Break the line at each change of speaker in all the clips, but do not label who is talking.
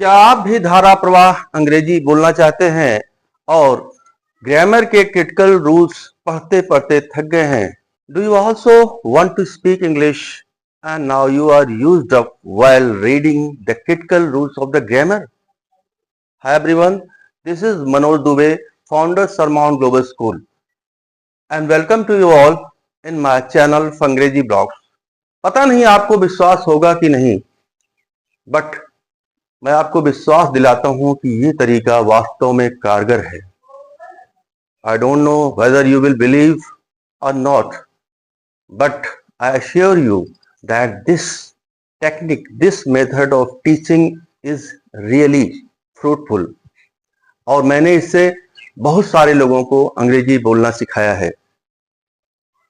क्या आप भी धारा प्रवाह अंग्रेजी बोलना चाहते हैं और ग्रामर के क्रिटिकल रूल्स पढ़ते पढ़ते थक गए हैं? Do you also want to speak English and now you are used up while reading the critical rules of the grammar? Hi everyone, this is Manoj Dubey, founder Sarmount Global School, and welcome to you all in my channel Fangrezi Blogs. पता नहीं आपको विश्वास होगा कि नहीं, but मैं आपको विश्वास दिलाता हूं कि ये तरीका वास्तव में कारगर है. I don't know whether you will believe or not, but I assure you that this technique, this method of teaching is really fruitful. और मैंने इससे बहुत सारे लोगों को अंग्रेजी बोलना सिखाया है.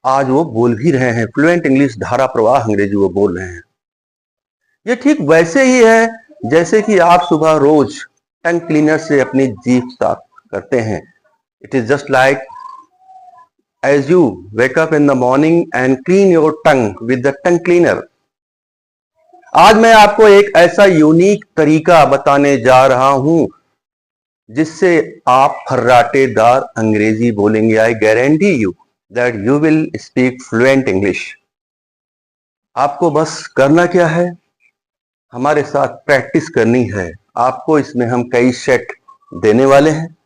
आज वो बोल भी रहे हैं फ्लुएंट इंग्लिश, धारा प्रवाह अंग्रेजी वो बोल रहे हैं. ये ठीक वैसे ही है जैसे कि आप सुबह रोज टंग क्लीनर से अपनी जीभ साफ करते हैं. It is just like as you wake up in the morning and clean your tongue with the tongue cleaner. आज मैं आपको एक ऐसा यूनिक तरीका बताने जा रहा हूं जिससे आप फर्राटेदार अंग्रेजी बोलेंगे. I guarantee you that you will speak fluent English. आपको बस करना क्या है, हमारे साथ प्रैक्टिस करनी है. आपको इसमें हम कई सेट देने वाले हैं.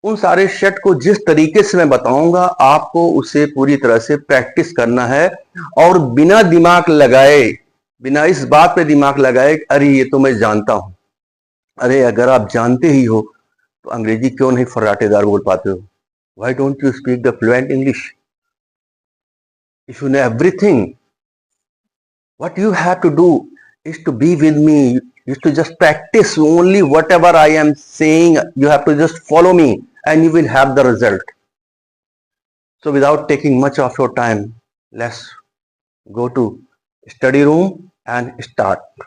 उन सारे सेट को जिस तरीके से मैं बताऊंगा आपको उसे पूरी तरह से प्रैक्टिस करना है और बिना दिमाग लगाए, बिना इस बात पे दिमाग लगाए अरे ये तो मैं जानता हूं. अरे अगर आप जानते ही हो तो अंग्रेजी क्यों नहीं फर्राटेदार बोल पाते हो? Why don't you speak the fluent English? If you know everything, what you have to do is to be with me, is to just practice only whatever I am saying. You have to just follow me and you will have the result. So without taking much of your time, let's go to study room and start.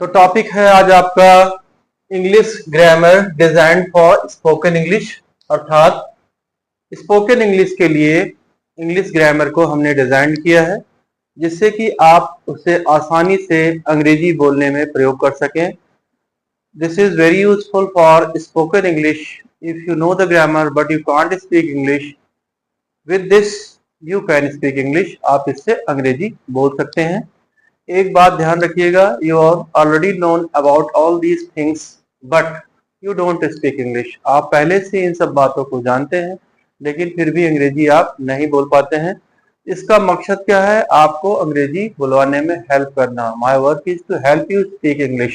तो topic है आज आपका English grammar design for spoken English, अर्थात spoken English के लिए English grammar को हमने design किया है जिससे कि आप उसे आसानी से अंग्रेजी बोलने में प्रयोग कर सकें. This is very useful for spoken English. If you know the grammar but you can't speak English, with this you can speak English. आप इससे अंग्रेजी बोल सकते हैं. एक बात ध्यान रखिएगा, you are already known about all these things but you don't speak English. आप पहले से इन सब बातों को जानते हैं लेकिन फिर भी अंग्रेजी आप नहीं बोल पाते हैं. इसका मकसद क्या है? आपको अंग्रेजी बुलवाने में हेल्प करना. My work is to help you speak English.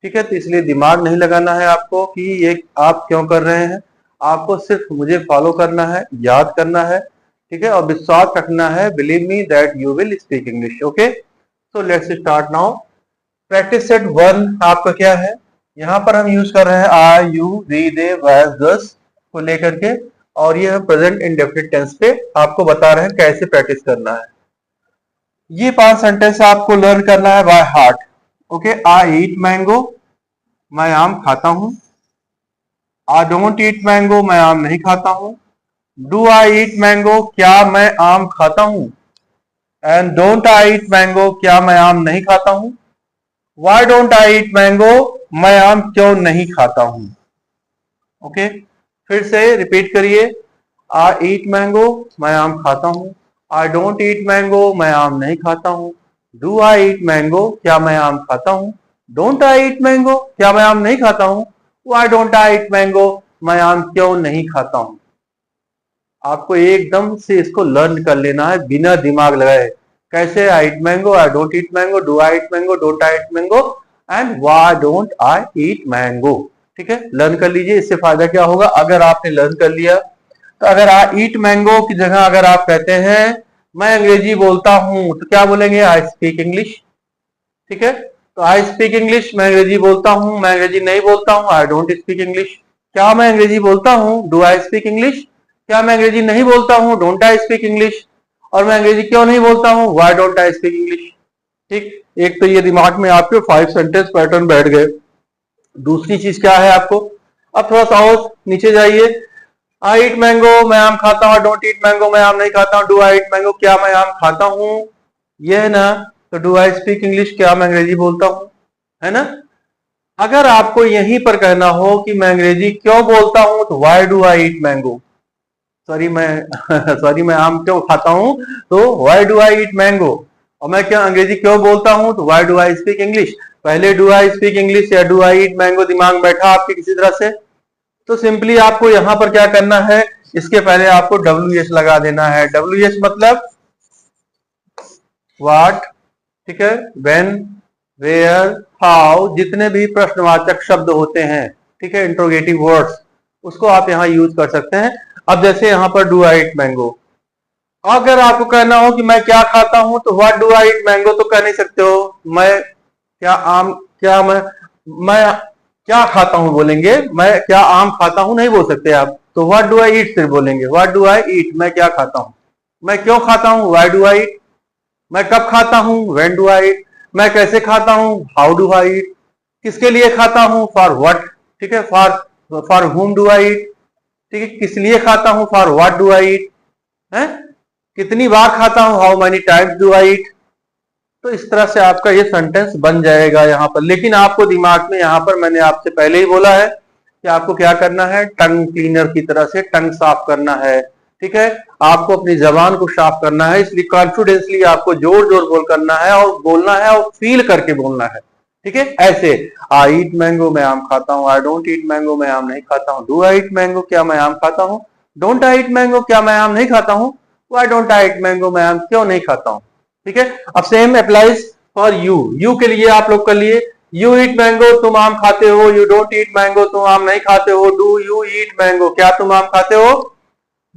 ठीक है, तो इसलिए दिमाग नहीं लगाना है आपको कि ये आप क्यों कर रहे हैं. आपको सिर्फ मुझे फॉलो करना है, याद करना है, ठीक है, और विश्वास रखना है. Believe me that you will speak English. Okay, so let's start now. Practice set 1 आपका क्या है? यहाँ पर हम यूज कर रहे हैं आई, यू, वी, दे, वाज, दस को लेकर के, और ये हम प्रेजेंट इंडेफिनिट टेंस पे आपको बता रहे हैं कैसे प्रैक्टिस करना है. ये 5 सेंटेंस आपको लर्न करना है by heart. Okay, I eat mango, मैं आम खाता हूं. आई डोंट ईट मैंगो, मैं आम नहीं खाता हूं. डू आई ईट मैंगो, क्या मैं आम खाता हूं. And don't I eat mango, क्या मैं आम नहीं खाता हूं. Why don't I eat mango, मैं आम क्यों नहीं खाता हूं. ओके, फिर से रिपीट करिए. आई ईट मैंगो, मैं आम खाता हूँ. आई डोंट ईट मैंगो, मैं आम नहीं खाता हूँ. डू आई ईट मैंगो, क्या मैं आम खाता हूँ. डोंट आई ईट मैंगो, क्या मैं आम नहीं खाता हूँ. Why don't I eat mango, मैं आम क्यों नहीं खाता हूँ. आपको एकदम से इसको लर्न कर लेना है बिना दिमाग लगाए. कैसे? I eat mango, I don't eat mango, do I eat mango, don't I eat mango, and why don't I eat mango. ठीक है, लर्न कर लीजिए. इससे फायदा क्या होगा? अगर आपने लर्न कर लिया तो अगर आप ईट मैंगो की जगह अगर आप कहते हैं मैं अंग्रेजी बोलता हूं तो क्या बोलेंगे? I speak English. ठीक है, तो आई स्पीक इंग्लिश, मैं अंग्रेजी बोलता हूं. मैं अंग्रेजी नहीं बोलता हूं, आई डोंट स्पीक इंग्लिश. क्या मैं अंग्रेजी बोलता हूं? Do I speak English. क्या मैं अंग्रेजी नहीं बोलता हूं? Don't I speak English. और मैं अंग्रेजी क्यों नहीं बोलता हूं? Why don't I speak English. ठीक, एक तो ये दिमाग में आपके 5 सेंटेंस पैटर्न बैठ गए. दूसरी चीज क्या है आपको? अब थोड़ा सा और नीचे जाइए. आई ईट मैंगो, मैं आम खाता हूँ. डोंट ईट मैंगो, मैं आम नहीं खाता हूँ. डू आई ईट मैंगो, क्या मैं आम खाता हूँ. ये है ना. तो डू आई स्पीक इंग्लिश, क्या मैं अंग्रेजी बोलता हूँ, है ना. अगर आपको यहीं पर कहना हो कि मैं अंग्रेजी क्यों बोलता हूं, तो why do I eat mango, sorry मैं सॉरी मैं आम क्यों खाता हूं, तो why do I eat mango. और मैं क्या अंग्रेजी क्यों बोलता हूं, तो why do I speak English. पहले डू आई स्पीक इंग्लिश या डू आई ईट मैंगो दिमाग बैठा आपके किसी तरह से, तो सिंपली आपको यहां पर क्या करना है, इसके पहले आपको WH लगा देना है। WH मतलब व्हाट, ठीक है, व्हेन, वेयर, हाउ, जितने भी प्रश्नवाचक शब्द होते हैं, ठीक है, इंट्रोगेटिव वर्ड्स, उसको आप यहाँ यूज कर सकते हैं। अब जैसे यहाँ पर डू आई ईट मैंगो, अगर आपको कहना हो कि मैं क्या खाता हूं, तो what do I eat mango तो कह नहीं सकते हो। मैं क्या आम, क्या मैं क्या खाता हूं बोलेंगे, मैं क्या आम खाता हूं नहीं बोल सकते आप, तो व्हाट डू आई ईट सिर्फ बोलेंगे, व्हाट डू आई ईट, मैं क्या खाता हूं। मैं क्यों खाता हूं, व्हाई डू आई ईट। मैं कब खाता हूं, व्हेन डू आई ईट। मैं कैसे खाता हूं, हाउ डू आई ईट। किसके लिए खाता हूं, फॉर व्हाट, ठीक है, फॉर हुम डू आई ईट, ठीक है, किस लिए खाता हूं, for what do I eat है, कितनी बार खाता हूं, how many times do I eat. तो इस तरह से आपका ये सेंटेंस बन जाएगा यहाँ पर। लेकिन आपको दिमाग में, यहाँ पर मैंने आपसे पहले ही बोला है कि आपको क्या करना है, टंग क्लीनर की तरह से टंग साफ करना है, ठीक है, आपको अपनी जबान को साफ करना है। इसलिए कॉन्फिडेंसली आपको जोर जोर बोल करना है और बोलना है और फील करके बोलना है, ठीक है। ऐसे आई ईट मैंगो, मैं आम खाता हूँ। आई डोंट ईट मैंगो, मैं आम नहीं खाता हूँ। डू आई ईट मैंगो, क्या मैं आम खाता हूँ। डोंट आई ईट मैंगो, क्या मैं आम नहीं खाता हूँ। Why don't I eat mango, मैं आम क्यों नहीं खाता हूँ, ठीक है। अब same applies for you. You के लिए आप लोग कर लिए, यू ईट मैंगो, तुम आम खाते हो। यू डोंट ईट मैंगो, तुम आम नहीं खाते हो। डू यू ईट मैंगो, क्या तुम आम खाते हो।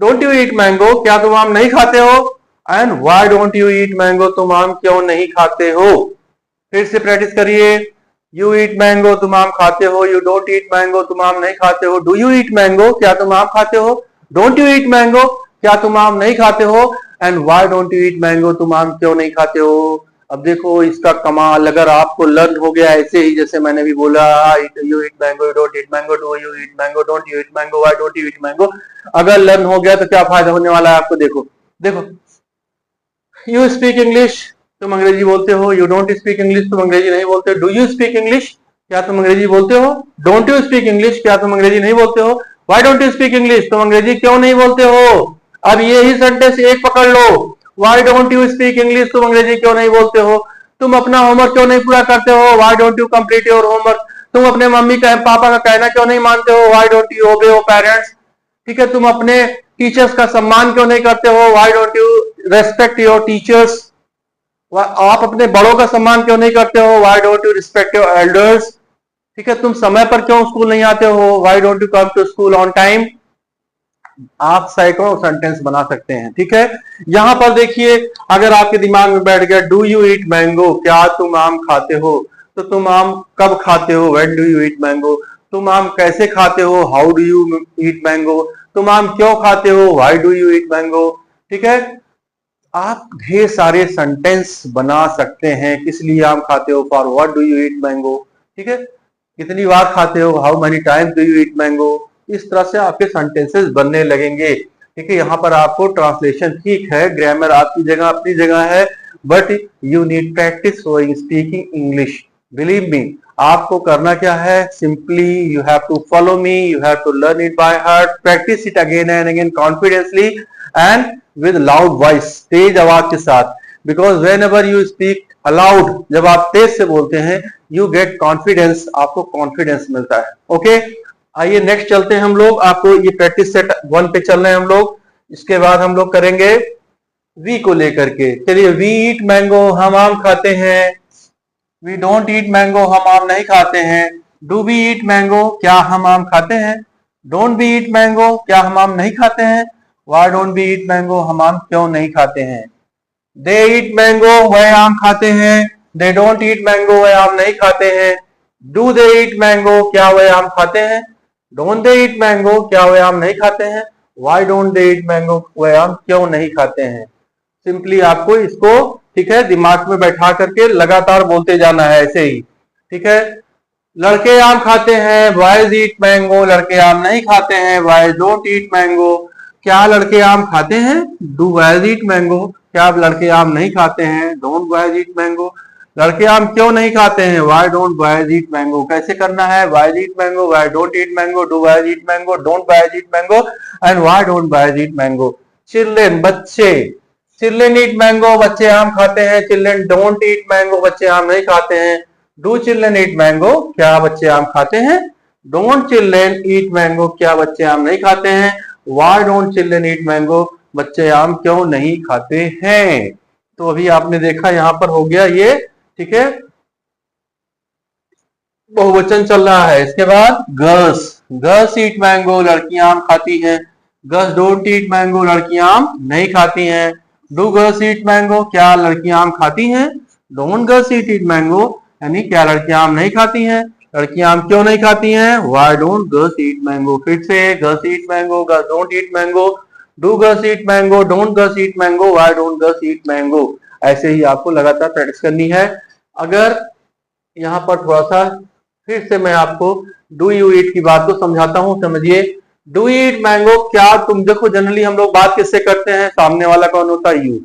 डोंट यू ईट मैंगो, क्या तुम आम नहीं खाते हो। And why don't you eat mango, तुम आम क्यों नहीं खाते हो। फिर से प्रैक्टिस करिए। यू ईट मैंगो, तुम आम खाते हो। यू डोंट ईट मैंगो, तुम आम नहीं खाते हो। डू यू ईट मैंगो, क्या तुम आम खाते हो। डोंट यू ईट मैंगो, क्या तुम आम नहीं खाते हो। And why don't you eat mango, तुम आम क्यों नहीं खाते हो। अब देखो इसका कमाल, अगर आपको लर्न हो गया ऐसे ही जैसे मैंने भी बोला, you eat mango, you don't eat mango, do you eat mango, don't you eat mango, why don't you eat mango, अगर लर्न हो गया तो क्या फायदा होने वाला है आपको। देखो देखो, यू स्पीक इंग्लिश, तुम अंग्रेजी बोलते हो। यू डोंट स्पीक इंग्लिश, तुम अंग्रेजी नहीं बोलते। डू यू स्पीक इंग्लिश, क्या तुम अंग्रेजी बोलते हो। डोंट यू स्पीक इंग्लिश, क्या तुम अंग्रेजी नहीं बोलते हो। Why don't you speak English, तुम अंग्रेजी क्यों नहीं बोलते हो। अब ये ही सेंटेंस एक पकड़ लो, why don't you speak English, तुम अंग्रेजी क्यों नहीं बोलते हो। तुम अपना होमवर्क क्यों नहीं पूरा करते हो। Why don't you complete your homework. तुम अपने मम्मी का पापा का कहना क्यों नहीं मानते हो। व्हाई डोंट यू ओबे योर पेरेंट्स, ठीक है। तुम अपने टीचर्स का सम्मान क्यों नहीं करते हो। Why don't you respect your teachers, आप अपने बड़ों का सम्मान क्यों नहीं करते हो। Why don't you respect your elders, ठीक है। तुम समय पर क्यों स्कूल नहीं आते हो। Why don't you come to school on time. आप सैकड़ों सेंटेंस बना सकते हैं, ठीक है। यहां पर देखिए, अगर आपके दिमाग में बैठ गया डू यू ईट मैंगो, क्या तुम आम खाते हो, तो तुम आम कब खाते हो, when do you eat mango. तुम आम कैसे खाते हो, how do you eat mango. तुम आम क्यों खाते हो, why do you eat mango, ठीक है। आप ढेर सारे सेंटेंस बना सकते हैं। किस लिए आम खाते हो, for what do you eat mango, ठीक है। कितनी बार खाते हो, how many times do you eat mango. इस तरह से आपके सेंटेंसेस बनने लगेंगे, ठीक है। यहाँ पर आपको ट्रांसलेशन ठीक है, ग्रामर आपकी जगह अपनी जगह है, but you need practice for speaking English. Believe me, आपको करना क्या है, simply you have to follow me, you have to learn it by heart, practice it again and again confidently and with loud voice, तेज आवाज के साथ। Because whenever you speak aloud, जब आप तेज से बोलते हैं, यू गेट कॉन्फिडेंस, आपको कॉन्फिडेंस मिलता है। ओके, आइए नेक्स्ट चलते हैं हम लोग। आपको ये प्रैक्टिस सेट 1 पे चल रहे हैं हम लोग। इसके बाद हम लोग करेंगे वी को लेकर के। चलिए, वी ईट मैंगो, हम आम खाते हैं। वी डोंट ईट मैंगो, हम आम नहीं खाते हैं। डू वी ईट मैंगो, क्या हम आम खाते हैं। डोंट वी ईट मैंगो, क्या हम आम नहीं खाते हैं। Why don't we eat mango, हम आम क्यों नहीं खाते हैं। दे ईट मैंगो, वह आम खाते हैं। दे डोंट ईट मैंगो, वह आम नहीं खाते हैं। डू दे ईट मैंगो, क्या वह आम खाते हैं। डोंट दे ईट मैंगो, क्या वह आम नहीं खाते हैं। Why don't they eat mango, वह आम क्यों नहीं खाते हैं। सिंपली आपको इसको, ठीक है, दिमाग में बैठा करके लगातार बोलते जाना है ऐसे ही, ठीक है। लड़के आम खाते हैं, बॉयज ईट मैंगो, लड़के आम नहीं खाते हैं। बॉयज डोंट ईट मैंगो, क्या लड़के आम खाते हैं। डू बॉयज ईट मैंगो, क्या लड़के आम नहीं खाते हैं। डोंट बॉयज ईट मैंगो, लड़के आम क्यों नहीं खाते हैं? Why don't boys eat mango. कैसे करना है? Why eat mango, why don't eat mango, do boys eat mango, don't boys eat mango and why don't boys eat mango. Children बच्चे, चिल्ड्रेन ईट मैंगो, बच्चे आम खाते हैं। चिल्ड्रेन डोंट ईट मैंगो, बच्चे आम नहीं खाते हैं। डू चिल्ड्रेन ईट मैंगो, क्या बच्चे आम खाते हैं? डोंट चिल्ड्रेन ईट मैंगो, क्या बच्चे आम नहीं खाते हैं? Why don't children eat mango, बच्चे आम क्यों नहीं खाते हैं? तो अभी आपने देखा यहां पर हो गया ये, ठीक है, बहुवचन चल रहा है। इसके बाद गर्ल्स, गर्ल्स ईट मैंगो, लड़कियां आम खाती हैं। गर्ल्स डोंट ईट मैंगो, लड़कियां आम नहीं खाती हैं। डू गर्ल्स ईट मैंगो, क्या लड़कियां आम खाती हैं? डोंट गर्ल्स ईट मैंगो, यानी क्या लड़कियां आम नहीं खाती हैं? लड़कियां आम क्यों नहीं खाती हैं? Why don't girls eat mango. फिर से girls eat mango, girls don't eat mango, do girls eat mango, don't girls eat mango, why don't girls eat mango. ऐसे ही आपको लगातार प्रैक्टिस करनी है। अगर यहाँ पर थोड़ा सा फिर से मैं आपको डू यू ईट की बात को समझाता हूं, समझिए। डू यू ईट मैंगो, क्या तुम, देखो जनरली हम लोग बात किससे करते हैं? सामने वाला कौन होता है? यू।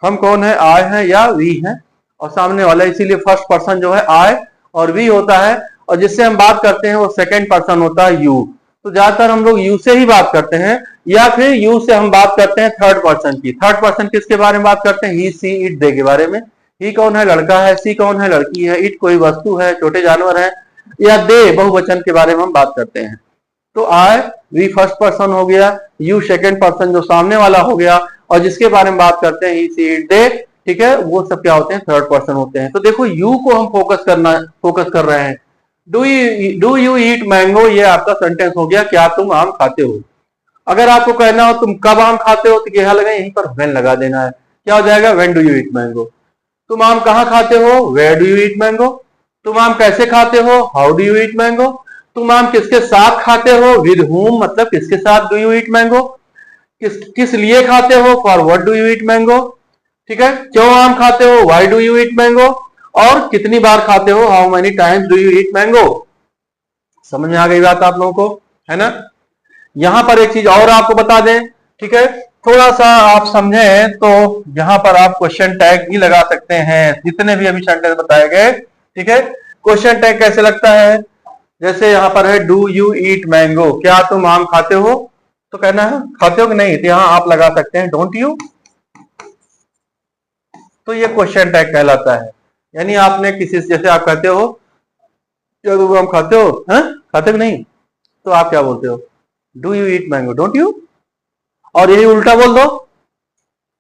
हम कौन है? आई है या वी है, और सामने वाला, इसीलिए फर्स्ट पर्सन जो है आई और वी होता है, और जिससे हम बात करते हैं वो सेकंड पर्सन होता है यू। तो ज्यादातर हम लोग यू से ही बात करते हैं, या फिर यू से हम बात करते हैं थर्ड पर्सन की। थर्ड पर्सन किसके बारे में बात करते हैं? ही, सी, इट, दे के बारे में। ही कौन है? लड़का है। सी कौन है? लड़की है। इट कोई वस्तु है, छोटे जानवर है। या दे बहुवचन के बारे में हम बात करते हैं। तो आई, वी फर्स्ट पर्सन हो गया, यू सेकंड पर्सन जो सामने वाला हो गया, और जिसके बारे में बात करते हैं ही, सी, इट, दे, ठीक है, वो सब क्या होते हैं? थर्ड पर्सन होते हैं। तो देखो यू को हम फोकस कर रहे हैं। डू यू ईट मैंगो, ये आपका सेंटेंस हो गया, क्या तुम आम खाते हो। अगर आपको कहना हो तुम कब आम खाते हो, तो क्या लगा? यहीं पर व्हेन लगा देना है। क्या हो जाएगा? When do you eat mango. तुम आम कहाँ खाते हो? Where do you eat mango. तुम आम कैसे खाते हो? How do you eat mango. तुम आम किसके साथ खाते हो? विद हुम, मतलब किसके साथ डू यू ईट मैंगो। किस लिए खाते हो? For what do you eat mango. ठीक है, क्यों आम खाते हो? Why do you eat mango. और कितनी बार खाते हो? How many times do you eat mango. समझ में आ गई बात आप लोगों को, है ना। यहां पर एक चीज और आपको बता दें, ठीक है, थोड़ा सा आप समझें तो यहां पर आप क्वेश्चन टैग भी लगा सकते हैं, जितने भी अभी सेंटेंस बताए गए, ठीक है। क्वेश्चन टैग कैसे लगता है? जैसे यहां पर है डू यू ईट मैंगो, क्या तुम आम खाते हो, तो कहना है खाते हो कि नहीं, तो यहां आप लगा सकते हैं डोंट यू। तो ये क्वेश्चन टैग कहलाता है। यानी आपने किसी से, जैसे आप कहते हो क्या तुम आम खाते हो, हैं? खाते हो कि नहीं, तो आप क्या बोलते हो? Do you eat mango, don't you. और यही उल्टा बोल दो,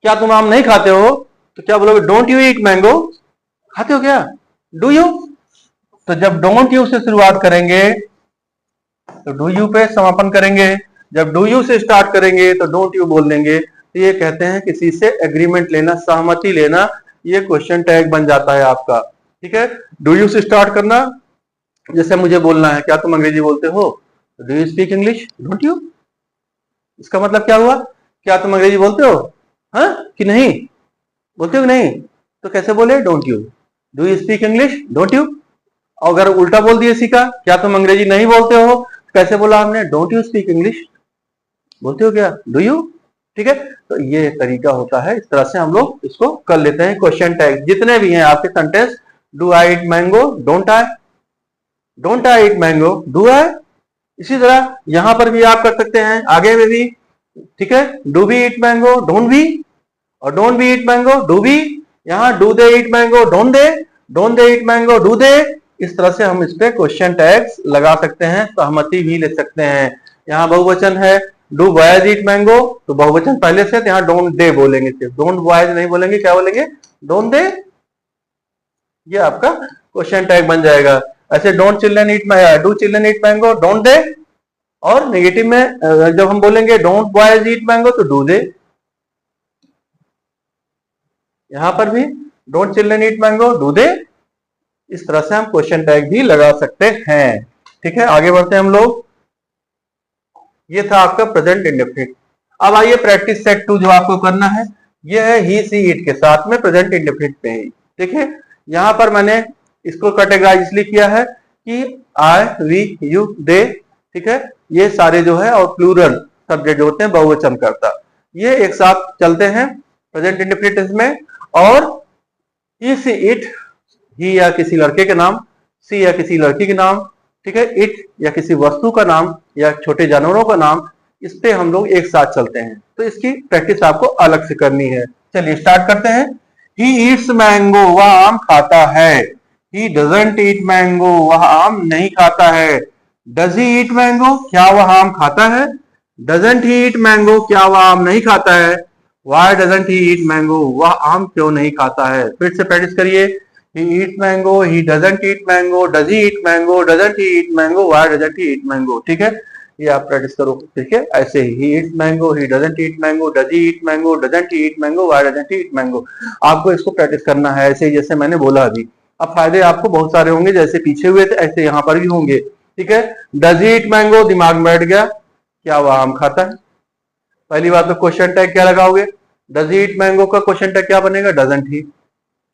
क्या तुम आम नहीं खाते हो, तो क्या बोलोगे? Don't you eat mango. खाते हो क्या? Do you. तो जब डोंट यू से शुरुआत करेंगे तो डू यू पे समापन करेंगे, जब डू यू से स्टार्ट करेंगे तो डोंट यू बोल देंगे। तो ये कहते हैं किसी से एग्रीमेंट लेना, सहमति लेना, ये क्वेश्चन टैग बन जाता है आपका, ठीक है। डू यू से स्टार्ट करना, जैसे मुझे बोलना है क्या तुम अंग्रेजी बोलते हो, do you speak English, don't you. इसका मतलब क्या हुआ? क्या तुम अंग्रेजी बोलते हो, हाँ कि नहीं, बोलते हो कि नहीं, तो कैसे बोले? Don't you. Do you speak English, don't you. अगर उल्टा बोल दिए इसी का, क्या तुम अंग्रेजी नहीं बोलते हो, कैसे बोला हमने? डोंट यू स्पीक इंग्लिश, बोलते हो क्या, डू यू। ठीक है, तो ये तरीका होता है, इस तरह से हम लोग इसको कर लेते हैं। क्वेश्चन टैग जितने भी हैं आपके sentence, do I eat mango, don't I, don't I eat mango, do आई। इसी तरह यहां पर भी आप कर सकते हैं, आगे में भी, ठीक है। Do we eat mango, don't we, और don't we eat mango, do we. यहाँ do they eat mango, don't they, don't they eat mango, do they. इस तरह से हम इस पे क्वेश्चन टैग्स लगा सकते हैं, सहमति भी ले सकते हैं। यहाँ बहुवचन है, डू बॉयज ईट मैंगो, तो बहुवचन पहले से, यहाँ डोंट दे बोलेंगे, सिर्फ डोंट बॉयज नहीं बोलेंगे, क्या बोलेंगे? Don't they. ये आपका क्वेश्चन टैग बन जाएगा। ऐसे don't children eat, do children eat mango, don't दे। और नेगेटिव में जब हम बोलेंगे डोंट बॉयज ईट मैंगो, तो डू दे। यहां पर भी don't children eat mango, do they. इस तरह से हम क्वेश्चन टैग भी लगा सकते हैं, ठीक है। आगे बढ़ते हैं हम लोग। ये था आपका प्रेजेंट इंडेफिनिट। अब आइए प्रैक्टिस सेट 2 जो आपको करना है, ये है ही, सी, इट के साथ में प्रेजेंट इंडेफिनिट पे ही, ठीक है। यहां पर मैंने इसको कैटेगराइज इसलिए किया है कि आई, वी, यू, दे, ठीक है, ये सारे जो है, और प्लूरल सब्जेक्ट जो होते हैं बहुवचन करता, ये एक साथ चलते हैं प्रेजेंट इंडेफिनिट में। और ही, सी, इट ही या किसी लड़के के नाम, सी या किसी लड़की के नाम, ठीक है, इट या किसी वस्तु का नाम या छोटे जानवरों का नाम, इस पे हम लोग एक साथ चलते हैं। तो इसकी प्रैक्टिस आपको अलग से करनी है। चलिए स्टार्ट करते हैं। ही ईट्स मैंगो, वह आम खाता है। ही डजंट ईट मैंगो, वह आम नहीं खाता है। डज ही ईट मैंगो, क्या वह आम खाता है। डजंट ही ईट मैंगो, क्या वह आम नहीं खाता है। Why doesn't he eat mango, वह आम क्यों नहीं खाता है। फिर से प्रैक्टिस करिए। He eat mango, he doesn't eat mango, does he eat mango, doesn't he eat mango, why doesn't he eat mango. ठीक है, ये आप प्रैक्टिस करो। ठीक है, ऐसे he eat mango, he doesn't eat mango, does he eat mango, doesn't he eat mango, why doesn't he eat mango. आपको इसको प्रैक्टिस करना है ऐसे ही जैसे मैंने बोला अभी। अब फायदे आपको बहुत सारे होंगे, जैसे पीछे हुए थे ऐसे यहाँ पर भी होंगे। ठीक है, डज ही ईट मैंगो, दिमाग में बैठ गया, क्या वह आम खाता है। पहली बात तो क्वेश्चन टैग क्या लगाओगे, डज ही ईट मैंगो का क्वेश्चन टैग क्या बनेगा, डजंट ही।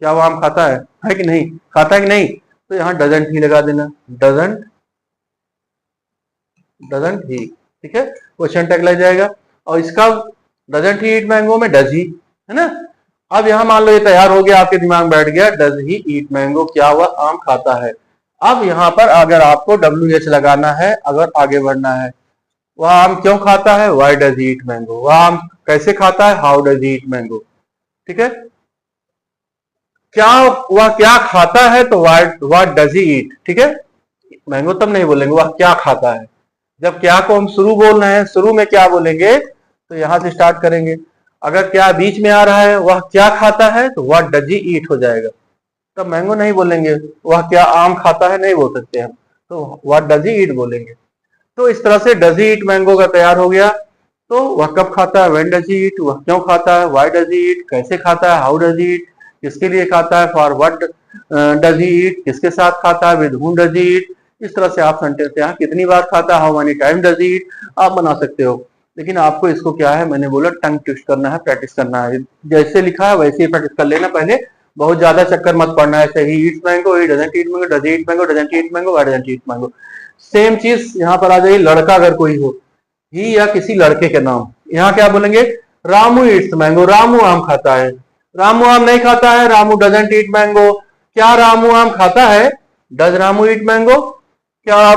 क्या वो आम खाता है कि नहीं, खाता है कि नहीं, तो यहाँ डजंट ही लगा देना, डजंट डजंट ही। ठीक है, क्वेश्चन टैग लग जाएगा। और इसका डजंट ही ईट मैंगो में डज ही है ना। अब यहाँ मान लो ये तैयार हो गया, आपके दिमाग में बैठ गया, डज ही ईट मैंगो, क्या वह आम खाता है। अब यहाँ पर अगर आपको WH लगाना है, अगर आगे बढ़ना है, वह आम क्यों खाता है, why does he eat mango, वह आम कैसे खाता है, how does he eat mango. ठीक है, क्या वह क्या खाता है, तो व्हाट डज ही ईट। ठीक है, मैंगो तब नहीं बोलेंगे, वह क्या खाता है। जब क्या को हम शुरू बोल रहे हैं, शुरू में क्या बोलेंगे, तो यहां से स्टार्ट करेंगे। अगर क्या बीच में आ रहा है, वह क्या खाता है, तो व्हाट डज ही ईट हो जाएगा। तब मैंगो नहीं बोलेंगे, वह क्या आम खाता है नहीं बोल सकते हम, तो व्हाट डज ही ईट बोलेंगे। तो इस तरह से डज ही ईट मैंगो का तैयार हो गया। तो वह कब खाता है, व्हेन डज ही ईट, वह क्यों खाता है, व्हाई डज ही ईट, कैसे खाता है, हाउ डज ही ईट, किसके लिए खाता है, फॉर व्हाट डज ही ईट, किसके साथ खाता है, विद हुम डज ही ईट। इस तरह से आप सेंटेंस यहाँ कितनी बार खाता है, how many time does he eat, आप बना सकते हो। लेकिन आपको इसको क्या है, मैंने बोला टंग ट्विस्ट करना है, प्रैक्टिस करना है। जैसे लिखा है वैसे ही प्रैक्टिस कर लेना पहले, बहुत ज्यादा चक्कर मत पड़ना है। He eats mango, he doesn't eat mango, does he eat mango, doesn't eat mango, why doesn't eat mango. Same चीज यहाँ पर आ जाएगी, लड़का अगर कोई हो, ही या किसी लड़के के नाम, यहाँ क्या बोलेंगे, रामू ईट्स मैंगो, रामू आम खाता है। रामू आम नहीं खाता है, रामू डजंट ईट मैंगो। क्या रामू आम खाता है, डज रामू ईट मैंगो। क्या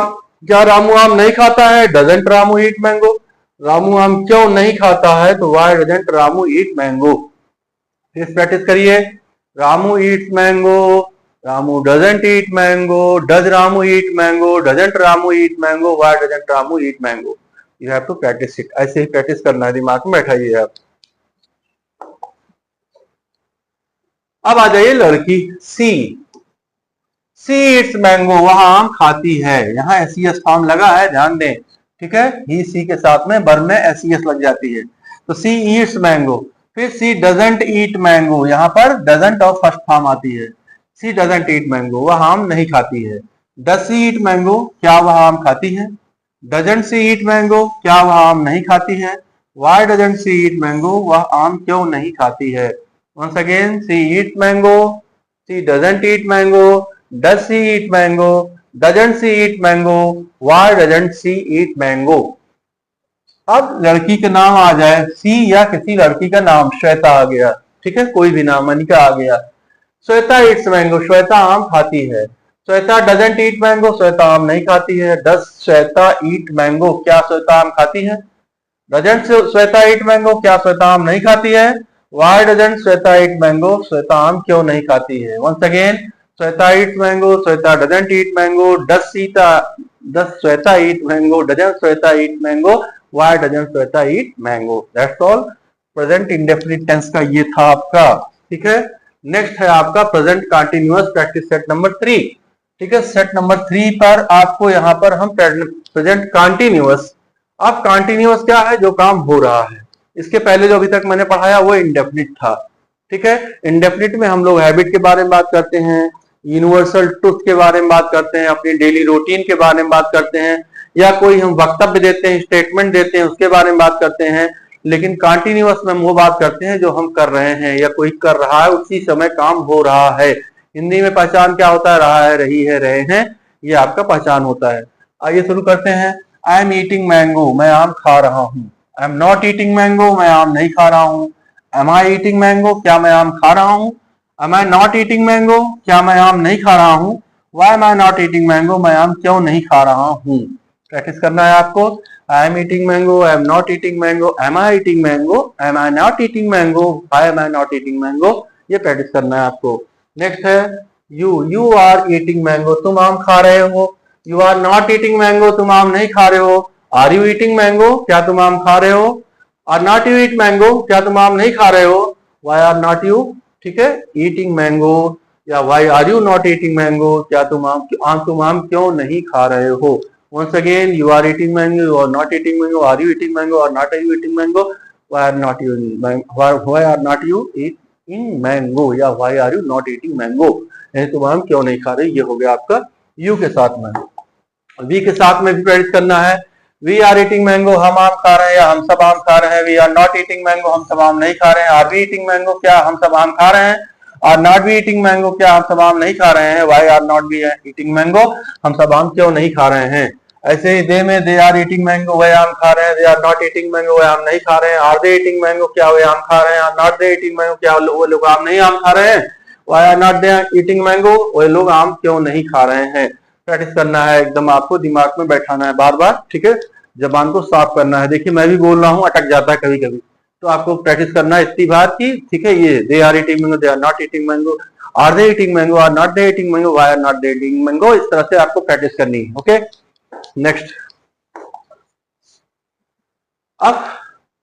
क्या रामू आम नहीं खाता है, doesn't Ramu eat mango. Ramu आम क्यों नहीं खाता है, तो why doesn't Ramu eat mango. फिर प्रैक्टिस करिए। Ramu eats mango, Ramu doesn't eat mango, does Ramu eat mango, doesn't Ramu eat mango, why doesn't Ramu eat mango. You have to practice it, ऐसे ही प्रैक्टिस करना है, दिमाग में बैठाइए आप। अब आ जाइए लड़की सी। सी ईट्स मैंगो, वह आम खाती है। यहाँ एस फॉर्म लगा है, ध्यान दें। ठीक है, ही सी के साथ में बर में एस लग जाती है, तो सी ईट्स मैंगो। फिर सी डजंट ईट मैंगो, यहाँ पर डजंट और फर्स्ट फॉर्म आती है। सी डजंट ईट मैंगो, वह आम नहीं खाती है। डज सी ईट मैंगो, क्या वह आम खाती है। डजंट सी ईट मैंगो, क्या वह आम नहीं खाती है। Why doesn't she eat mango, वह आम क्यों नहीं खाती है। Once again, she eats mango, she doesn't eat mango, does she eat mango, doesn't she eat mango, why doesn't she eat mango। अब लड़की का नाम आ जाए, सी या किसी लड़की का नाम, श्वेता आ गया। ठीक है, कोई भी नाम, अनिका आ गया। श्वेता ईट्स मैंगो, श्वेता आम खाती है। Shweta doesn't eat mango, Shweta आम नहीं खाती है। डज श्वेता ईट मैंगो, क्या श्वेता आम खाती है। डजंट श्वेता ईट मैंगो, क्या श्वेता आम नहीं खाती है। Why doesn't Shweta eat mango, Shweta आम क्यों नहीं खाती है। Once again, Shweta eat mango, Shweta doesn't eat mango, does Shweta eat mango, doesn't Shweta eat mango, why doesn't Shweta eat mango. That's all. Present indefinite tense का ये था आपका। ठीक है, नेक्स्ट है आपका present continuous practice set number 3। ठीक है, सेट नंबर 3 पर आपको यहाँ पर हम प्रेजेंट कंटिन्यूअस। अब कंटिन्यूअस क्या है, जो काम हो रहा है। इसके पहले जो अभी तक मैंने पढ़ाया वो इंडेफिनिट था। ठीक है, इंडेफिनिट में हम लोग हैबिट के बारे में बात करते हैं, यूनिवर्सल ट्रुथ के बारे में बात करते हैं, अपनी डेली रूटीन के बारे में बात करते हैं, या कोई हम वक्तव्य देते हैं, स्टेटमेंट देते हैं, उसके बारे में बात करते हैं। लेकिन कंटिन्यूअस में हम वो बात करते हैं जो हम कर रहे हैं या कोई कर रहा है, उसी समय काम हो रहा है। हिंदी में पहचान क्या होता है, रहा है, रही है, रहे हैं, ये आपका पहचान होता है। आइए शुरू करते हैं। आई एम ईटिंग मैंगो, मैं आम खा रहा हूँ। आई एम नॉट ईटिंग मैंगो, मैं आम नहीं खा रहा हूँ। एम आई ईटिंग मैंगो, क्या मैं आम खा रहा हूँ। Am I not eating mango? क्या मैं आम नहीं खा रहा हूँ? Why am I not eating mango? मैं आम क्यों नहीं खा रहा हूँ? प्रैक्टिस करना है आपको. I am eating mango. I am not eating mango. Am I eating mango? Am I not eating mango? Why am I not eating mango? ये प्रैक्टिस करना है आपको. नेक्स्ट है you are eating mango. तुम आम खा रहे हो. You are not eating mango. तुम आम नहीं खा रहे हो. Are you eating mango? क्या तुम आम खा रहे हो? Are not you eat mango? क्या तुम आम नहीं खा रहे हो? Why are not you? ठीक है, ईटिंग मैंगो या why are you not eating mango, क्या तुम आम क्यों नहीं खा रहे हो. Once again, you are eating mango, you are not eating mango, are you eating mango और not are you eating mango, why are not you eating mango या why are you not eating mango, तुम आम क्यों नहीं खा रहे. ये हो गया आपका यू के साथ में. वी के साथ में भी प्रैक्टिस करना है. वी आर ईटिंग मैंगो, हम आम खा रहे हैं या हम सब आम खा रहे हैं. We are not eating mango, हम सब आम नहीं खा रहे हैं. आर वी ईटिंग मैंगो, क्या हम सब आम खा रहे हैं. Are not we eating mango, क्या हम सब आम नहीं खा रहे हैं. Why are not we eating mango, हम सब आम क्यों नहीं खा रहे हैं. ऐसे ही दे में दे आर ईटिंग मैंगो, वे आम खा रहे हैं. They are not eating mango, वे आम नहीं खा रहे हैं. आर दे ईटिंग मैंगो, क्या वे आम खा रहे हैं. Are not they eating mango, क्या वो लोग आम नहीं आम खा रहे हैं. Why are not they eating mango, वे लोग आम क्यों नहीं खा रहे हैं. प्रैक्टिस करना है, एकदम आपको दिमाग में बैठाना है बार बार. ठीक है, जबान को साफ करना है. देखिए मैं भी बोल रहा हूँ, अटक जाता है कभी कभी, तो आपको प्रैक्टिस करना है इतनी बार की. ठीक है, ये they are eating mango, they are not eating mango, are they eating mango, are not they eating mango, why are not they eating mango, इस तरह से आपको प्रैक्टिस करनी है. Okay, next. अब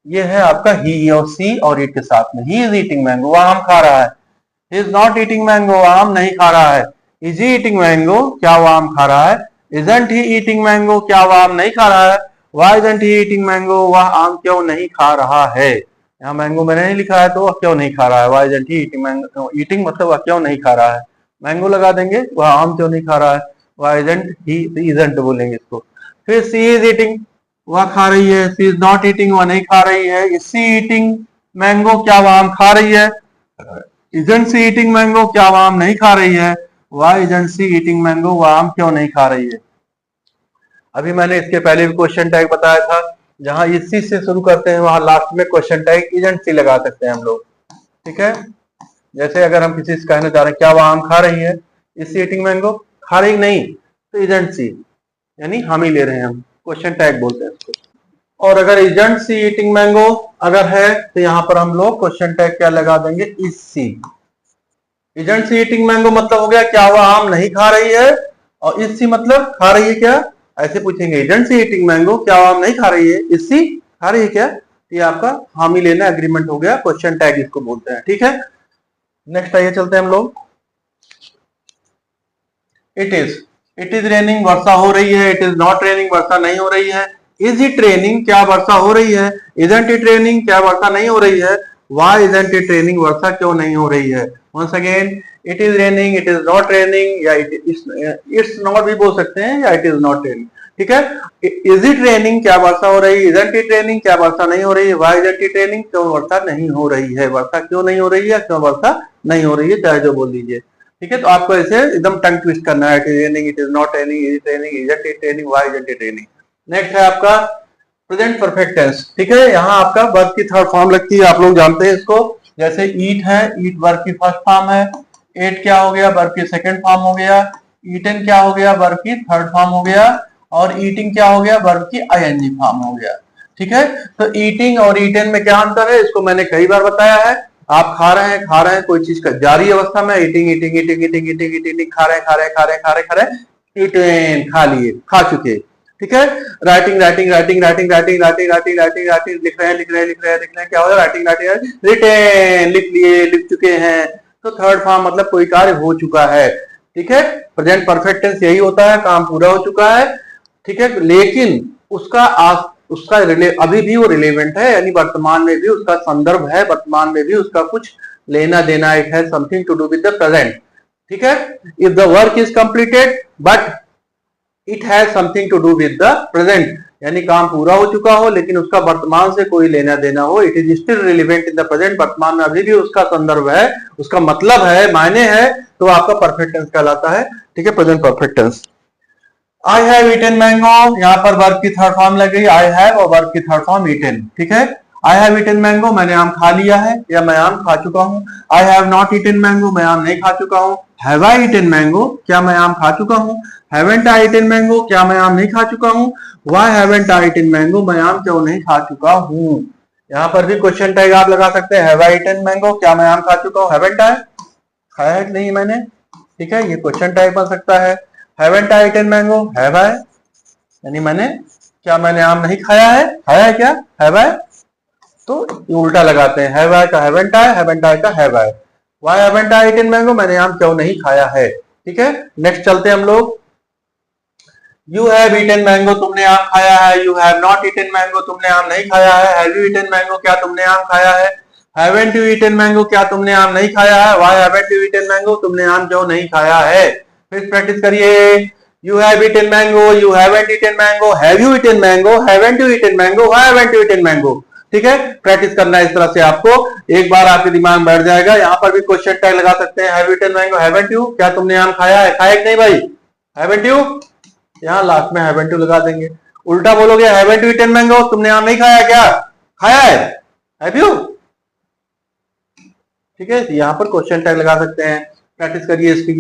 ये है आपका ही और सी और इट के साथ में. ही इज ईटिंग मैंगो, वह आम खा रहा है. He is not eating mango, आम नहीं खा रहा है. इज ही ईटिंग मैंगो, क्या वह आम खा रहा है. इजंट ही ईटिंग मैंगो, क्या वह आम नहीं खा रहा है. Why isn't he eating mango? वह आम क्यों नहीं खा रहा है. यहाँ मैंगो मैंने नहीं लिखा है तो वह क्यों नहीं खा रहा है. Why isn't he eating mango? Eating मतलब वह क्यों नहीं खा रहा है. मैंगो लगा देंगे, वह आम क्यों नहीं खा रहा है. Why isn't he, isn't बोलेंगे इसको. फिर she is eating, वह खा रही है. She is not eating, वह नहीं खा रही है. Is she eating mango, क्या वह आम खा रही है. Isn't she eating mango, क्या वह आम नहीं खा रही है. Why isn't she eating mango, वह आम क्यों नहीं खा रही है. अभी मैंने इसके पहले भी क्वेश्चन टैग बताया था, जहां इसी से शुरू करते हैं वहां लास्ट में क्वेश्चन टैग इजंट सी लगा सकते हैं हम लोग. ठीक है, जैसे अगर हम किसी से कहना चाह रहे हैं क्या वह आम खा रही है, इज सी ईटिंग मैंगो, खा रही नहीं तो इजंट सी, यानी हम ही ले रहे हैं, हम क्वेश्चन टैग बोलते हैं इसको. और अगर इजंट सी ईटिंग मैंगो अगर है तो यहाँ पर हम लोग क्वेश्चन टैग क्या लगा देंगे, is she. Isn't she eating mango मतलब हो गया क्या वह आम नहीं खा रही है, और इज सी मतलब खा रही है क्या, ऐसे पूछेंगे. इजंट सी ईटिंग मैंगो, क्या आम नहीं खा रही है. इज सी, खा रही है क्या. ये आपका हामी लेना एग्रीमेंट हो गया, क्वेश्चन टैग इसको बोलते हैं. ठीक है, नेक्स्ट आइए चलते हैं हम लोग. इट इज रेनिंग, वर्षा हो रही है. इट इज नॉट रेनिंग, वर्षा नहीं हो रही है. इज इट रेनिंग, क्या वर्षा हो रही है. इजंट इट रेनिंग, क्या वर्षा नहीं हो रही है. व्हाई इजंट इट रेनिंग, वर्षा क्यों नहीं हो रही है. Once again, it is raining, it is not raining, या इट्स नॉट भी बोल सकते हैं, या इट इज नॉट रेनिंग. ठीक है, इज इट रेनिंग, क्या वर्षा हो रही है. इजंट इट रेनिंग, क्या वर्षा नहीं हो रही है. व्हाई इजंट इट रेनिंग, क्यों वर्षा नहीं हो रही है. वर्षा क्यों नहीं हो रही है, क्यों वर्षा नहीं हो रही है, चाहे जो बोल दीजिए. ठीक है, तो आपको ऐसे एकदम टंग ट्विस्ट करना है. It is raining, it is not raining, is it raining, isn't it raining, why isn't it raining. Next है आपका प्रेजेंट परफेक्ट टेंस. ठीक है, यहाँ आपका वर्ब की थर्ड फॉर्म लगती है, आप लोग जानते हैं इसको. जैसे ईट है, ईट वर्ब की फर्स्ट फॉर्म है. एट क्या हो गया, वर्ब की सेकंड फॉर्म हो गया. ईटन क्या हो गया, वर्ब की थर्ड फॉर्म हो गया. और ईटिंग क्या हो गया, वर्ब की आईएनजी फॉर्म हो गया. ठीक है, तो ईटिंग और ईटन में क्या अंतर है, इसको मैंने कई बार बताया है. आप खा रहे हैं कोई चीज का जारी अवस्था में, eating eating eating eating eating eating, खा रहे ईटेन, खा लिए, खा चुके. ठीक है, writing writing writing writing writing writing writing writing writing, लिख रहे हैं, क्या हो रहा है, राइटिंग राइटिंग, रिटेन, लिख लिए, लिख चुके हैं. तो थर्ड फॉर्म मतलब कोई कार्य हो चुका है. ठीक है, प्रेजेंट परफेक्ट टेंस यही होता है, काम पूरा हो चुका है. ठीक है, लेकिन उसका अभी भी वो रिलेवेंट है, यानी वर्तमान में भी उसका संदर्भ है, वर्तमान में भी उसका कुछ लेना देना. It has something to do with the present. ठीक है, if the work is completed but it has something to do with the present, यानी काम पूरा हो चुका हो लेकिन उसका वर्तमान से कोई लेना देना हो. It is still relevant in the present, वर्तमान में अभी भी उसका संदर्भ है, उसका मतलब है, मायने है, तो आपका परफेक्ट टेंस कहलाता है. ठीक है, present perfect tense. I have eaten mango, यहाँ पर वर्ब की थर्ड फॉर्म लग गई, आई हैव, और वर्ब की थर्ड फॉर्म ईटन. ठीक है, आई हैव ईटन मैंगो, मैंने आम खा लिया है या मैं आम खा चुका हूँ। I have not eaten mango, मैं आम नहीं खा चुका हूँ। हैव आई ईटन मैंगो, क्या मैं आम खा चुका हूँ। हैवंट आई ईटन मैंगो, क्या मैं आम नहीं खा चुका हूँ। Why haven't I eaten mango, मैं आम क्यों नहीं खा चुका हूँ। यहाँ पर भी क्वेश्चन टैग आप लगा सकते हैं। हैव आई ईटन मैंगो, क्या मैं आम खा चुका हूँ। हैवंट आई, खाया है नहीं मैंने, ठीक है, ये क्वेश्चन टैग बन सकता है। Haven't I eaten mango, have I, यानी मैंने, क्या मैंने आम नहीं खाया है, खाया है क्या, हैव आई, तो ये उल्टा लगाते हैं। हैव आई का हैवंट आई, हैवंट आई का have I. Why haven't I eaten mango, मैंने आम क्यों नहीं खाया है, ठीक है। नेक्स्ट चलते हैं हम लोग। यू हैव ईटन मैंगो, तुमने आम खाया है। You have not eaten mango, तुमने आम नहीं खाया है। हैव यू ईटन मैंगो, क्या तुमने आम खाया है। हैवंट यू ईटन मैंगो, क्या तुमने आम नहीं खाया है। Why haven't you eaten mango, तुमने आम क्यों नहीं खाया है। फिर प्रैक्टिस करिए। You have eaten mango, you haven't eaten mango, have you eaten mango, haven't you eaten mango, why haven't you eaten mango, ठीक है। प्रैक्टिस करना है इस तरह से, आपको एक बार आपके दिमाग में बैठ जाएगा। यहाँ पर भी क्वेश्चन टैग लगा सकते हैं। Have eaten mango, haven't you, क्या तुमने आम खाया है, खाया कि नहीं भाई, हैवंट यू, यहाँ लास्ट में हैवंट यू लगा देंगे। उल्टा बोलोगे, हैवंट यू ईटन मैंगो, तुमने आम नहीं खाया क्या, खाया है, हैव यू, ठीक है। यहाँ पर क्वेश्चन टैग लगा सकते हैं। प्रैक्टिस करिए इसकी,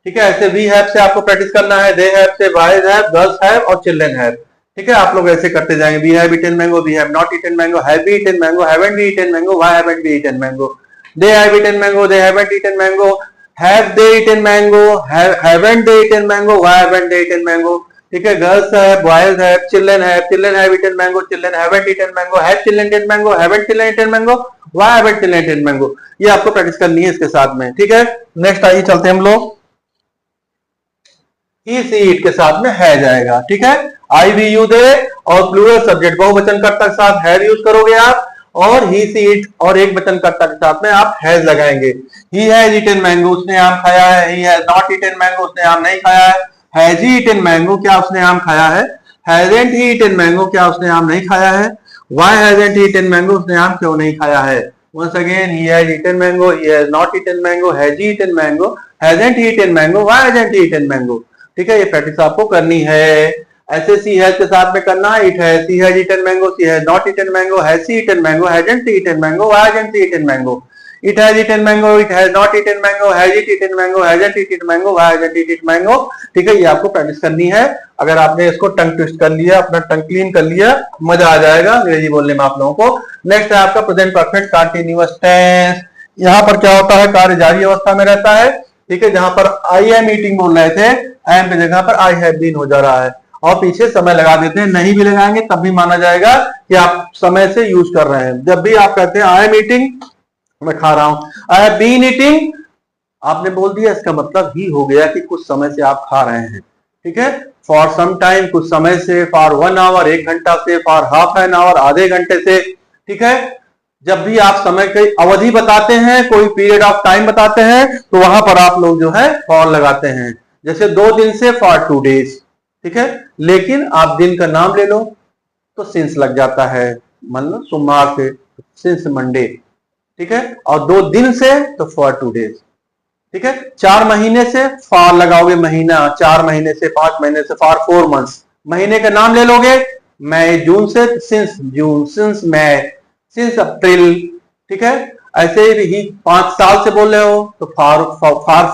ठीक है। ऐसे वी हैव से आपको प्रैक्टिस करना है। दे हैव से बॉयज हैव, गर्ल्स हैव और चिल्ड्रन हैव, ठीक है। आप लोग ऐसे करते जाएंगे। We have eaten mango, we have not eaten mango, have we eaten mango, haven't we eaten mango, why haven't we eaten mango. They have eaten mango, they haven't eaten mango, have they eaten mango, haven't they eaten mango, why haven't they eaten mango, ठीक है। Girls have, boys have, children have eaten mango, children haven't eaten mango, have children eaten mango, haven't children eaten mango, why haven't children eaten mango. ये आपको practice करनी है इसके साथ में, ठीक है। नेक्स्ट आइए चलते हैं हम लोग। ही सी इट के साथ में है जाएगा, ठीक है। आई वी यू दे और प्लूरल सब्जेक्ट बहुवचन कर्ता के साथ हैव यूज करोगे आप, और ही सी इट और एक वचन कर्ता के साथ में आप हैज लगाएंगे। ही हैज ईटन मैंगो, उसने आम खाया है। He has not eaten mango, उसने आम नहीं खाया है। हैज ही ईटन मैंगो, क्या उसने आम खाया है। हैजंट ही ईटन मैंगो, क्या उसने आम नहीं खाया है। Why hasn't he eaten mango, उसने आम क्यों नहीं खाया है। Once again, he has eaten mango, he has not eaten mango, has he eaten mango, hasn't he eaten mango, why hasn't he eaten mango, ठीक है। ये प्रैक्टिस आपको करनी है। ऐसे सी हैज के साथ में करना है। It has, she has eaten mango, she has not eaten mango, has she eaten mango, hasn't she eaten mango, why hasn't she eaten mango. It has eaten mango, it has not eaten mango, has it eaten mango, hasn't eaten mango, why hasn't eaten mango, ठीक है। ये आपको practice करनी है। अगर आपने इसको टंग twist कर लिया, अपना टंग क्लीन कर लिया, मजा आ जाएगा अंग्रेजी बोलने में आप लोगों को। नेक्स्ट है आपका प्रेजेंट परफेक्ट कंटीन्यूअस टेंस। यहाँ पर क्या होता है, कार्य जारी अवस्था में रहता है, ठीक है। जहां पर आई एम ईटिंग बोल रहे थे, आई एम की जगह पर आई हैव बीन हो जा रहा है, और पीछे समय लगा देते हैं। नहीं भी लगाएंगे तब भी माना जाएगा कि आप समय से यूज कर रहे हैं। जब भी आप कहते हैं आई एम ईटिंग, मैं खा रहा हूं, आई हैव बीन ईटिंग, आपने बोल दिया, इसका मतलब ही हो गया कि कुछ समय से आप खा रहे हैं, ठीक है। फॉर सम टाइम, कुछ समय से। फॉर 1 आवर, 1 घंटा से। फॉर हाफ एन आवर, आधे घंटे से, ठीक है। जब भी आप समय की अवधि बताते हैं, कोई पीरियड ऑफ टाइम बताते हैं, तो वहां पर आप लोग जो है फॉर लगाते हैं। जैसे 2 दिन से, फॉर 2 डेज, ठीक है। लेकिन आप दिन का नाम ले लो तो सिंस लग जाता है, मतलब सोमवार से, सिंस मंडे, ठीक है। और 2 दिन से तो फॉर 2 डेज, ठीक है। 4 महीने से फॉर लगाओगे महीना, 4 महीने से, 5 महीने से फॉर 4 मंथ्स। महीने का नाम ले लोगे, मई जून से सिंस जून, सिंस मई, सिंस अप्रैल, ठीक है। ऐसे ही 5 साल से बोल रहे हो तो फॉर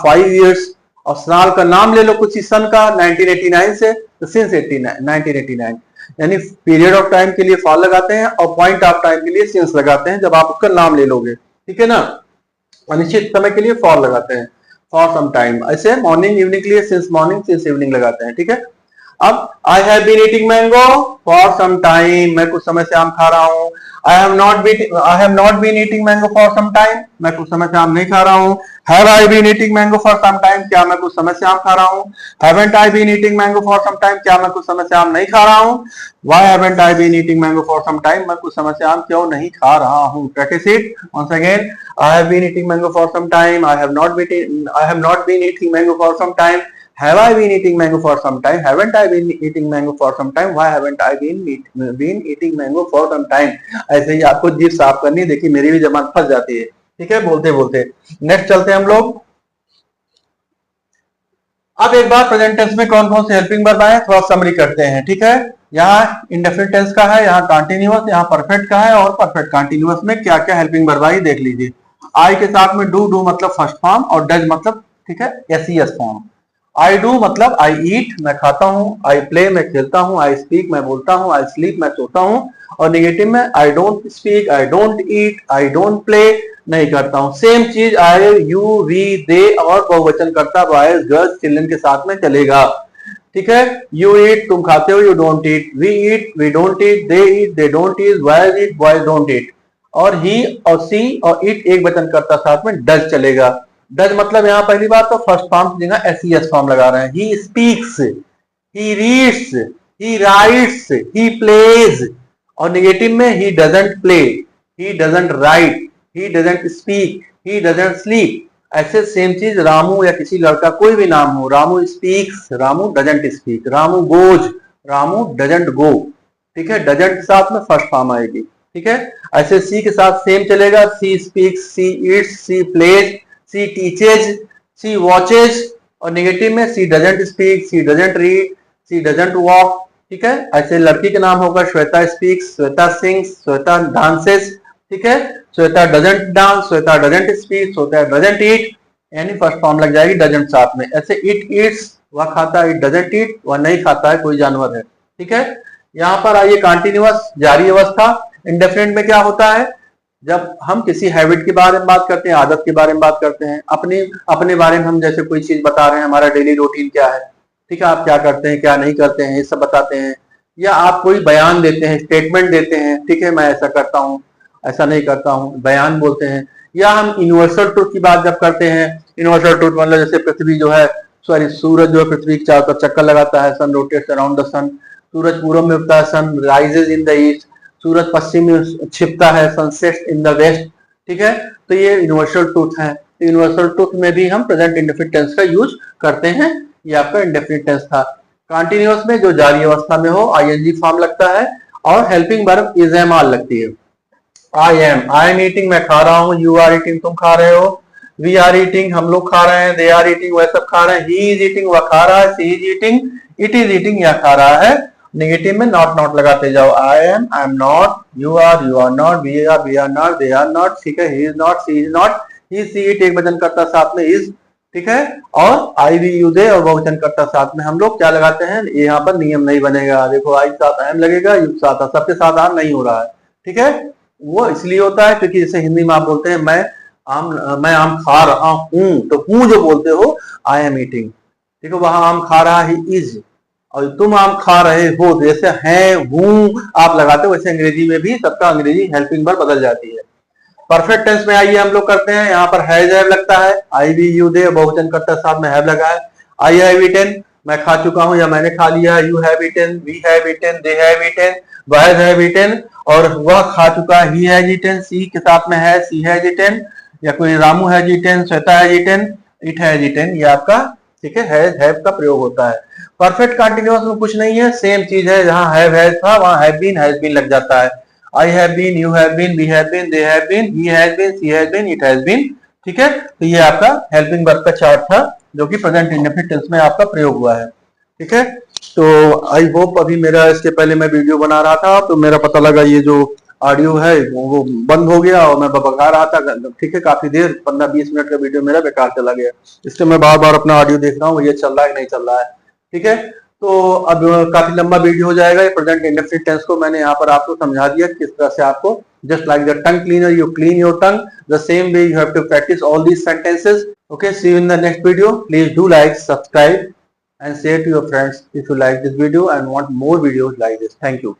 5 इयर्स। और साल का नाम ले लो कुछ इस सन का, 1989 से तो सिंस 1989, यानी पीरियड ऑफ टाइम के लिए फॉर लगाते हैं और पॉइंट ऑफ टाइम के लिए सिंस लगाते हैं जब आप उसका नाम ले लोगे, ठीक है ना। अनिश्चित समय के लिए फॉर लगाते हैं, फॉर सम टाइम। ऐसे मॉर्निंग इवनिंग के लिए सिंस मॉर्निंग, सिंस इवनिंग लगाते हैं, ठीक है। अब I have been eating mango for some time, मैं कुछ समय से आम खा रहा हूं। I have not been eating mango for some time, मैं कुछ समय से आम नहीं खा रहा हूं। Have I been eating mango for some time, क्या मैं कुछ समय से आम खा रहा हूं। Haven't I been eating mango for some time, क्या मैं कुछ समय से आम नहीं खा रहा हूं। Why haven't I been eating mango for some time, मैं कुछ समय से आम क्यों नहीं खा रहा हूं। Practice it once again. I have been eating mango for some time, I have not been eating mango for some time, have I been eating mango for some time, haven't I been eating mango for some time, why haven't I been eating mango for some time। ऐसे ही आपको जीभ साफ करनी है। देखिए मेरी भी जबान फंस जाती है, ठीक है, बोलते बोलते। नेक्स्ट चलते हैं हम लोग। अब एक बार प्रेजेंट टेंस में कौन कौन से हेल्पिंग वर्ब आए थोड़ा समरी करते हैं, ठीक है। यहाँ इंडेफिनिट टेंस का है, यहाँ कंटिन्यूअस, यहाँ परफेक्ट का है, और परफेक्ट कंटिन्यूअस में क्या क्या हेल्पिंग वर्ब आई देख लीजिए। आई के साथ में डू मतलब फर्स्ट फॉर्म, और डज मतलब ठीक है एसईएस फॉर्म। आई डू मतलब आई ईट मैं खाता हूँ, आई प्ले मैं खेलता हूँ, आई स्पीक मैं बोलता हूँ, आई स्लीप मैं सोता हूँ, और नेगेटिव में I don't speak, I don't eat, I don't play नहीं करता हूँ। सेम चीज आई, यू, वी, दे और बहुवचन करता बॉयज, गर्ल्स, चिल्ड्रन के साथ में चलेगा। ठीक है, यू ईट तुम खाते हो, you don't eat, we eat we don't eat, they don't eat, boys eat boys don't eat. और ही और सी और इट एक वचन करता साथ में डज चलेगा। डज मतलब यहाँ पहली बात तो फर्स्ट फॉर्म की जगह एसईएस फॉर्म लगा रहे हैं। He speaks, he reads, he rights, he plays, और नेगेटिव में he doesn't play, he doesn't right, he doesn't speak, he doesn't sleep. ऐसे सेम चीज रामू या किसी लड़का कोई भी नाम हो, Ramu speaks, Ramu doesn't speak, Ramu goes, Ramu doesn't go. ठीक है, डजंट के साथ में फर्स्ट फॉर्म आएगी। ठीक है, ऐसे सी के साथ सेम चलेगा, she speaks, she eats, she plays, she teaches, she watches, और नेगेटिव में she doesn't speak, she doesn't read, she doesn't walk. ठीक है, ऐसे लड़की के नाम होगा Shweta speaks, Shweta sings, Shweta dances. ठीक है, Shweta doesn't dance, Shweta doesn't speak, Shweta doesn't eat, यानी फर्स्ट फॉर्म लग जाएगी डजंट साथ में। ऐसे इट ईट्स वह खाता है, इट डजंट ईट वह नहीं खाता है, कोई जानवर है। ठीक है, यहाँ पर आइए कंटिन्यूअस जारी अवस्था। इंडेफिनिट में क्या होता है, जब हम किसी हैबिट के बारे में बात करते हैं, आदत के बारे में बात करते हैं, अपने बारे में हम जैसे कोई चीज बता रहे हैं, हमारा डेली रूटीन क्या है, ठीक है, आप क्या करते हैं क्या नहीं करते हैं, ये सब बताते हैं, या आप कोई बयान देते हैं, स्टेटमेंट देते हैं, ठीक है, मैं ऐसा करता हूँ ऐसा नहीं करता हूँ, बयान बोलते हैं। या हम यूनिवर्सल ट्रुथ की बात जब करते हैं, यूनिवर्सल ट्रुथ मतलब जैसे पृथ्वी जो है सूरज जो है पृथ्वी के चारों तरफ चक्कर लगाता है, sun rotates around the sun, सूरज पूर्व में उगता है, sun rises in the east, सूरज पश्चिम में छिपता है, सनसेट इन द वेस्ट। ठीक है, तो ये यूनिवर्सल ट्रुथ है। यूनिवर्सल ट्रुथ में भी हम प्रेजेंट इंडेफिनिट टेंस का यूज करते हैं। ये आपका इंडेफिनिट टेंस था। कंटिन्यूअस में जो जारी अवस्था में हो आईएनजी फॉर्म लगता है, और helping verb is am are लगती है। आई एम ईटिंग मैं खा रहा हूँ, यू आर ईटिंग तुम खा रहे हो, वी आर ईटिंग हम लोग खा रहे हैं, दे आर ईटिंग वह सब खा रहे हैं, ही इज ईटिंग वह खा रहा है, she is eating it is eating या खा रहा है। नेगेटिव में नॉट लगाते जाओ, I am not, you are not, we are not, they are not. ठीक है, he is not, she is not, he she it एक वचन करता साथ में इज। ठीक है, और आई वी यू दे और बहुवचन करता साथ में हम लोग क्या लगाते हैं, यहाँ पर नियम नहीं बनेगा। देखो आई के साथ एम लगेगा, यू के साथ, सबके साथ आम नहीं हो रहा है। ठीक है, वो इसलिए होता है क्योंकि जैसे हिंदी में आप बोलते हैं मैं आम खा रहा हूं, तो हूं जो बोलते हो आई एम ईटिंग। ठीक है, वहां आम खा रहा है इज, और तुम आम खा रहे हो जैसे हैं हूं आप लगाते हो, वैसे अंग्रेजी में भी सबका अंग्रेजी हेल्पिंग वर्ब बदल जाती है। परफेक्ट टेंस में आइए हम लोग करते हैं, यहाँ पर हैज हैव लगता है, आई वी यू दे बहुवचन करता साथ में हैव लगा है। आई हैव ईटेन मैं खा चुका हूं या मैंने खा लिया, you have eaten, we have eaten, they have eaten, boys have eaten और वह खा चुका है, ही हैज ईटेन, सी के साथ में है, सी हैज ईटेन, या कोई Ramu has eaten, Shweta has eaten, it has eaten, ये आपका ठीक है हैव का प्रयोग होता है। परफेक्ट कंटिन्यूअस में कुछ नहीं है, सेम चीज है, जहां हैज था वहां हैज बीन लग जाता है। I have been, you have been, we have been, they have been, he has been, she has been, it has been. ठीक है, तो ये आपका हेल्पिंग वर्ब का चार्ट था जो कि प्रेजेंट इंडेफिनिट टेंस में आपका प्रयोग हुआ है। ठीक है, तो आई होप अभी मेरा इसके पहले मैं वीडियो बना रहा था तो मेरा पता लगा ये जो ऑडियो है वो बंद हो गया और मैं बगा रहा था। ठीक है, काफी देर 15-20 मिनट का वीडियो मेरा बेकार चला गया, इसलिए मैं बार बार अपना ऑडियो देख रहा हूँ ये चल रहा है नहीं चल रहा है। ठीक है, तो अब काफी लंबा वीडियो हो जाएगा। ये प्रेजेंट इंडेफिनिट टेंस को मैंने यहाँ पर आपको समझा दिया किस तरह से आपको just like the tongue cleaner you clean your tongue, the same way you have to practice all these sentences. Okay, see you in the next video. Please do like, subscribe and share to your friends if you like this video and want more videos like this. Thank you.